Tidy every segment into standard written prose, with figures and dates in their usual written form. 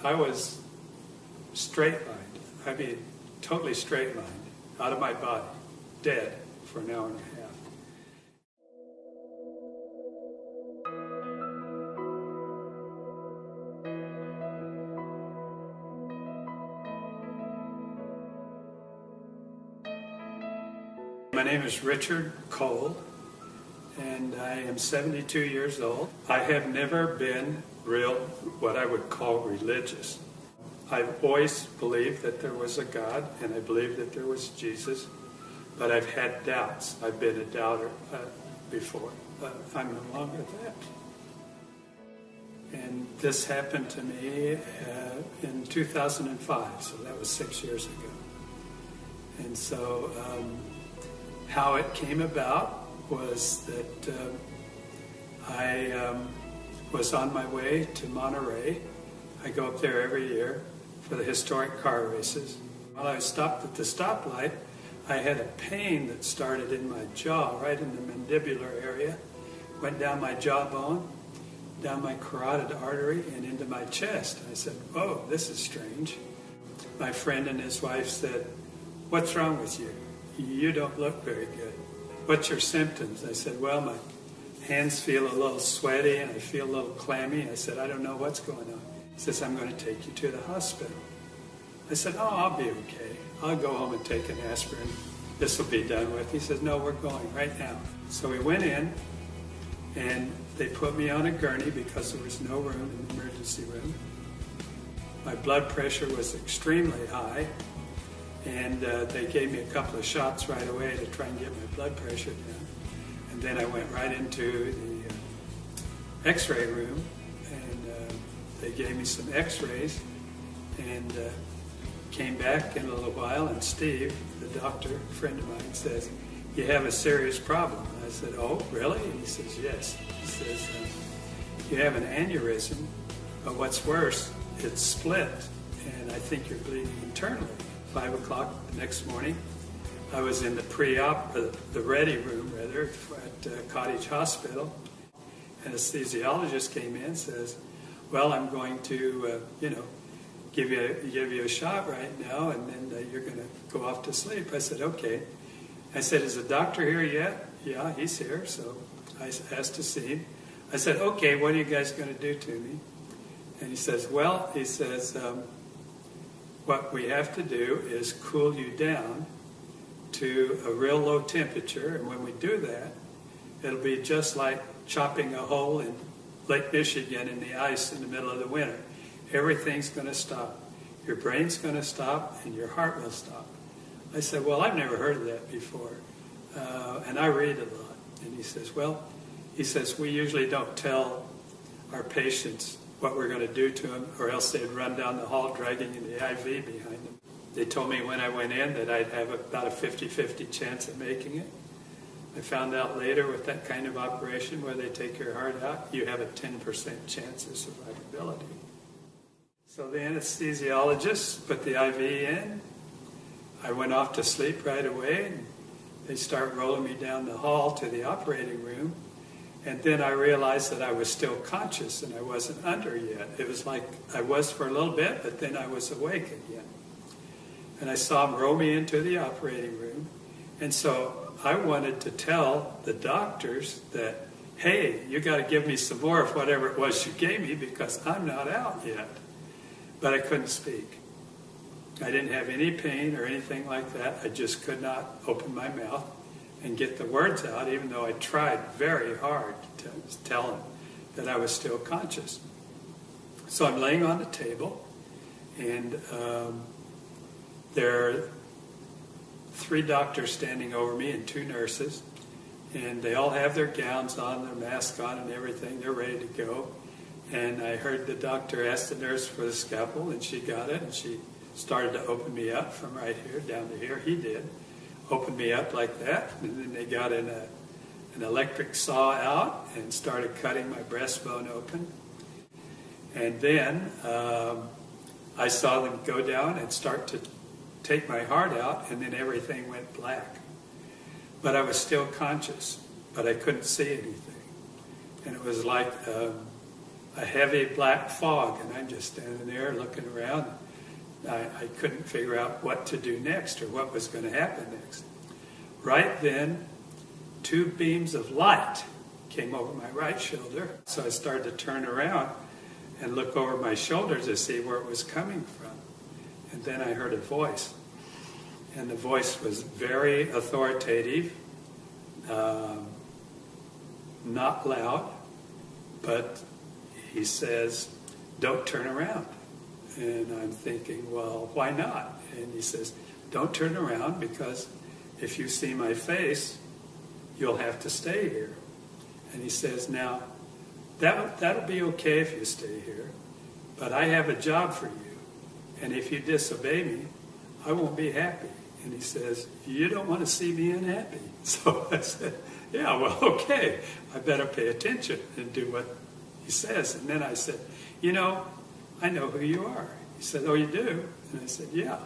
I was straight-lined. I mean, totally straight-lined, out of my body, dead for an hour and a half. My name is Richard Cole, and I am 72 years old. I have never been what I would call religious. I've always believed that there was a God, and I believed that there was Jesus, but I've had doubts. I've been a doubter before. I'm no longer that. And this happened to me in 2005, so that was 6 years ago. And so how it came about was that I was on my way to Monterey. I go up there every year for the historic car races. While I was stopped at the stoplight, I had a pain that started in my jaw, right in the mandibular area, went down my jawbone, down my carotid artery, and into my chest. I said, "Whoa, this is strange." My friend and his wife said, "What's wrong with you? You don't look very good. What's your symptoms?" I said, "Well, my hands feel a little sweaty and I feel a little clammy." I said, "I don't know what's going on." He says, "I'm going to take you to the hospital." I said, "Oh, I'll be okay. I'll go home and take an aspirin. This will be done with." He says, "No, we're going right now." So we went in and they put me on a gurney because there was no room in the emergency room. My blood pressure was extremely high. And they gave me a couple of shots right away to try and get my blood pressure down. And then I went right into the x-ray room, and they gave me some x-rays, and came back in a little while, and Steve, the doctor, a friend of mine, says, "You have a serious problem." I said, "Oh, really?" And he says, "Yes." He says, "You have an aneurysm, but what's worse, it's split, and I think you're bleeding internally." 5 o'clock the next morning, I was in the the ready room rather, at Cottage Hospital. Anesthesiologist came in and says, "Well, I'm going to, give you a shot right now, and then you're going to go off to sleep." I said, "Okay." I said, "Is the doctor here yet?" "Yeah, he's here." So I asked to see him. I said, "Okay, what are you guys going to do to me?" And he says, "What we have to do is cool you down to a real low temperature, and when we do that, it'll be just like chopping a hole in Lake Michigan in the ice in the middle of the winter. Everything's going to stop. Your brain's going to stop, and your heart will stop." I said, "Well, I've never heard of that before, and I read a lot." And he says, "We usually don't tell our patients what we're going to do to them, or else they'd run down the hall dragging the IV behind them." They told me when I went in that I'd have about a 50-50 chance of making it. I found out later with that kind of operation where they take your heart out, you have a 10% chance of survivability. So the anesthesiologist put the IV in. I went off to sleep right away, and they start rolling me down the hall to the operating room. And then I realized that I was still conscious and I wasn't under yet. It was like I was for a little bit, but then I was awake again. And I saw them roll me into the operating room. And so I wanted to tell the doctors that, "Hey, you got to give me some more of whatever it was you gave me because I'm not out yet." But I couldn't speak. I didn't have any pain or anything like that. I just could not open my mouth and get the words out, even though I tried very hard to tell them that I was still conscious. So I'm laying on the table, and there are 3 doctors standing over me and 2 nurses, and they all have their gowns on, their masks on and everything. They're ready to go. And I heard the doctor ask the nurse for the scalpel, and she got it, and she started to open me up from right here down to here. He did. Opened me up like that, and then they got an electric saw out and started cutting my breastbone open. And then I saw them go down and start to take my heart out, and then everything went black. But I was still conscious, but I couldn't see anything. And it was like a heavy black fog, and I'm just standing there looking around. I couldn't figure out what to do next or what was going to happen next. Right then, 2 beams of light came over my right shoulder. So I started to turn around and look over my shoulder to see where it was coming from. And then I heard a voice. And the voice was very authoritative, not loud, but he says, "Don't turn around." And I'm thinking, well, why not? And he says, "Don't turn around, because if you see my face, you'll have to stay here." And he says, "Now, that'll be okay if you stay here, but I have a job for you, and if you disobey me, I won't be happy." And he says, "You don't want to see me unhappy." So I said, "Yeah, well, okay, I better pay attention and do what he says." And then I said, "I know who you are." He said, "Oh, you do?" And I said, "Yeah."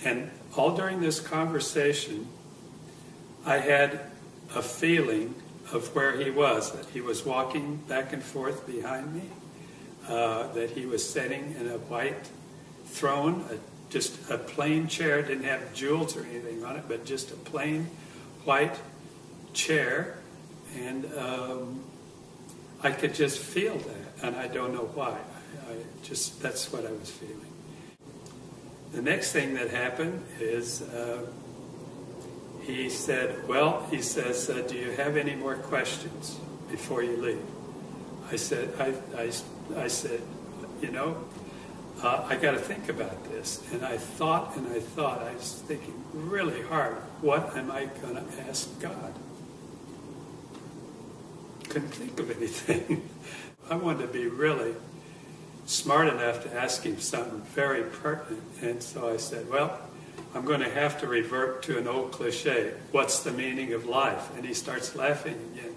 And all during this conversation, I had a feeling of where he was, that he was walking back and forth behind me, that he was sitting in a white throne, just a plain chair, didn't have jewels or anything on it, but just a plain white chair. And I could just feel that, and I don't know why. That's what I was feeling. The next thing that happened is he says, "Do you have any more questions before you leave?" I said, I got to think about this. And I thought, I was thinking really hard, what am I going to ask God? Couldn't think of anything. I wanted to be really smart enough to ask him something very pertinent. And so I said, well, I'm going to have to revert to an old cliche. What's the meaning of life? And he starts laughing again.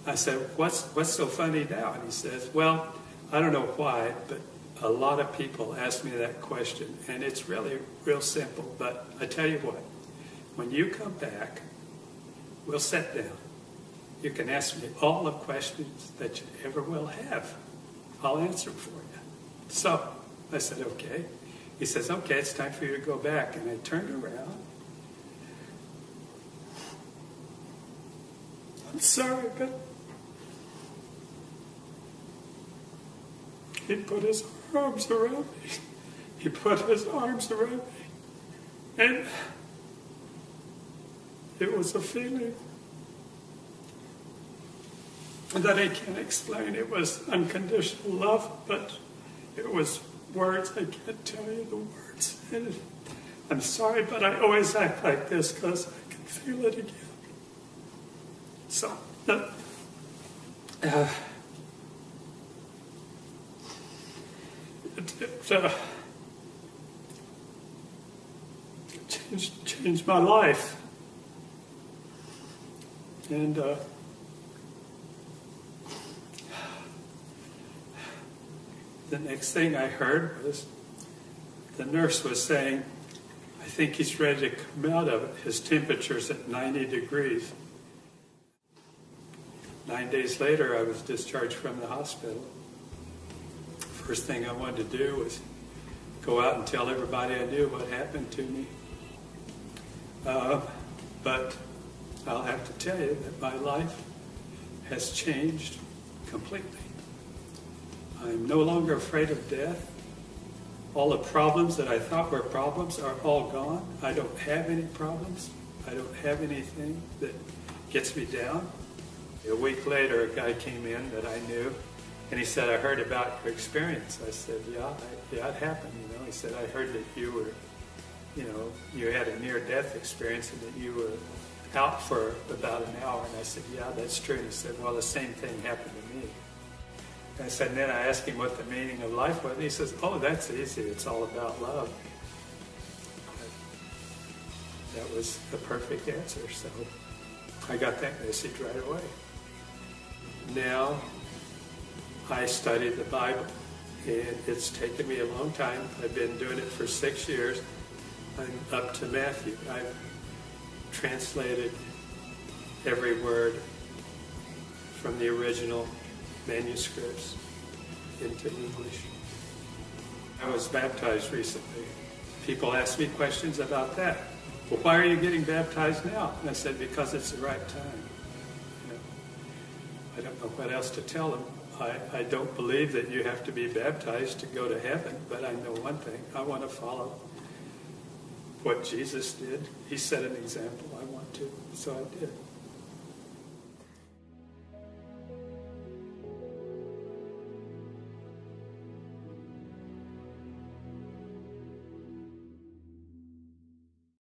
I said, what's so funny now? And he says, well, I don't know why, but a lot of people ask me that question. And it's really real simple. But I tell you what, when you come back, we'll sit down. You can ask me all the questions that you ever will have. I'll answer them for you. So I said, okay. He says, okay, it's time for you to go back. And I turned around. I'm sorry, but he put his arms around me. He put his arms around me. And it was a feeling that I can't explain. It was unconditional love, but it was words. I can't tell you the words. And I'm sorry, but I always act like this because I can feel it again. So, it changed my life. And the next thing I heard was the nurse was saying, I think he's ready to come out of it. His temperature's at 90 degrees. 9 days later, I was discharged from the hospital. First thing I wanted to do was go out and tell everybody I knew what happened to me. But I'll have to tell you that my life has changed completely. I'm no longer afraid of death. All the problems that I thought were problems are all gone. I don't have any problems. I don't have anything that gets me down. A week later, a guy came in that I knew, and he said, I heard about your experience. I said, yeah, it happened, He said, I heard that you were, you had a near-death experience and that you were out for about an hour. And I said, yeah, that's true. And he said, well, the same thing happened to me. And I said, and then I asked him what the meaning of life was. And he says, oh, that's easy. It's all about love. That was the perfect answer. So I got that message right away. Now I study the Bible, and it's taken me a long time. I've been doing it for 6 years. I'm up to Matthew. I've translated every word from the original manuscripts into English. I was baptized recently. People ask me questions about that. Well, why are you getting baptized now? And I said, because it's the right time. You know, I don't know what else to tell them. I don't believe that you have to be baptized to go to heaven, but I know one thing. I want to follow what Jesus did. He set an example. I want to, so I did.